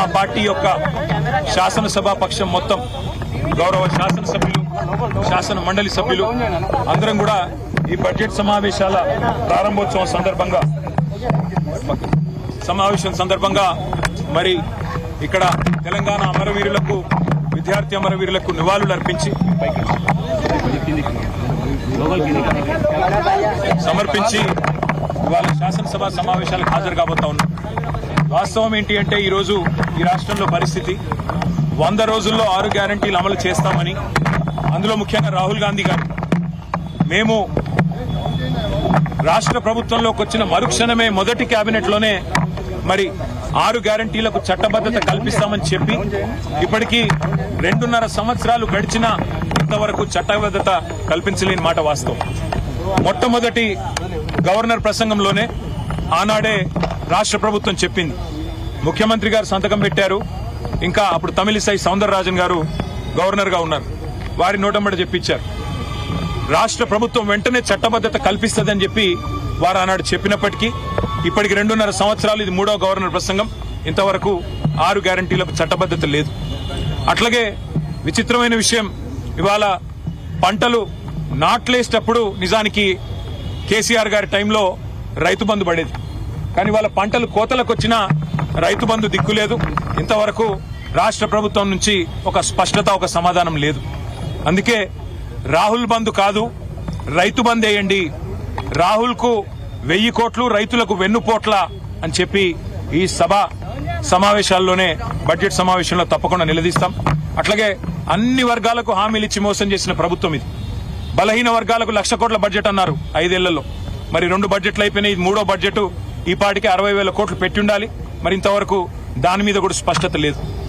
మా పార్టీ యొక్క శాసనసభా పక్షం మొత్తం గౌరవ శాసనసభ్యులు శాసన మండలి సభ్యులు అందరం కూడా ఈ బడ్జెట్ సమావేశం సందర్భంగా మరి ఇక్కడ తెలంగాణ అమరవీరులకు విద్యార్థి అమరవీరులకు నివాళులు అర్పించి సమర్పించి ఇవాళ శాసనసభ సమావేశాలకు హాజరు కాబోతా ఉన్నాం. వాస్తవం ఏంటి అంటే ఈరోజు ఈ రాష్ట్రంలో పరిస్థితి 100 రోజుల్లో 6 గ్యారంటీలు అమలు చేస్తామని, అందులో ముఖ్యంగా రాహుల్ గాంధీ గారు మేము రాష్ట్ర ప్రభుత్వంలోకి వచ్చిన మరుక్షణమే మొదటి కేబినెట్లోనే మరి 6 గ్యారంటీలకు చట్టబద్ధత కల్పిస్తామని చెప్పి ఇప్పటికీ 2.5 సంవత్సరాలు గడిచినా ఇంతవరకు చట్టబద్ధత కల్పించలేని మాట వాస్తవం. మొట్టమొదటి గవర్నర్ ప్రసంగంలోనే ఆనాడే రాష్ట్ర ప్రభుత్వం చెప్పింది. ముఖ్యమంత్రి గారు సంతకం పెట్టారు. ఇంకా అప్పుడు తమిళిసై సౌందరరాజన్ గారు గవర్నర్ గా ఉన్నారు. వారి నోటంబడి చెప్పించారు. రాష్ట్ర ప్రభుత్వం వెంటనే చట్టబద్ధత కల్పిస్తుందని చెప్పి వారు ఆనాడు చెప్పినప్పటికీ ఇప్పటికి 2.5 సంవత్సరాలు ఇది 3వ గవర్నర్ ప్రసంగం. ఇంతవరకు 6 గ్యారంటీలకు చట్టబద్ధత లేదు. అట్లాగే విచిత్రమైన విషయం, ఇవాళ పంటలు నాట్లేసేటప్పుడు నిజానికి కేసీఆర్ గారి టైంలో రైతు బంధు పడేది. కానీ వాళ్ళ పంటలు కోతలకు వచ్చినా రైతు బంధు దిక్కులేదు. ఇంతవరకు రాష్ట్ర ప్రభుత్వం నుంచి ఒక స్పష్టత, ఒక సమాధానం లేదు. అందుకే రాహుల్ బంధు కాదు, రైతు బంద్ వేయండి, రాహుల్ కు 1000 కోట్లు, రైతులకు వెన్నుపోట్ల అని చెప్పి ఈ సభ సమావేశాల్లోనే బడ్జెట్ సమావేశంలో తప్పకుండా నిలదీస్తాం. అట్లాగే అన్ని వర్గాలకు హామీలు ఇచ్చి మోసం చేసిన ప్రభుత్వం ఇది. బలహీన వర్గాలకు 1,00,000 కోట్ల బడ్జెట్ అన్నారు 5 ఏళ్లలో. మరి 2 బడ్జెట్లు అయిపోయినాయి. ఇది 3వ బడ్జెట్. ఈ పాటికి 60,000 కోట్లు పెట్టి ఉండాలి. మరి ఇంతవరకు దాని మీద కూడా స్పష్టత లేదు.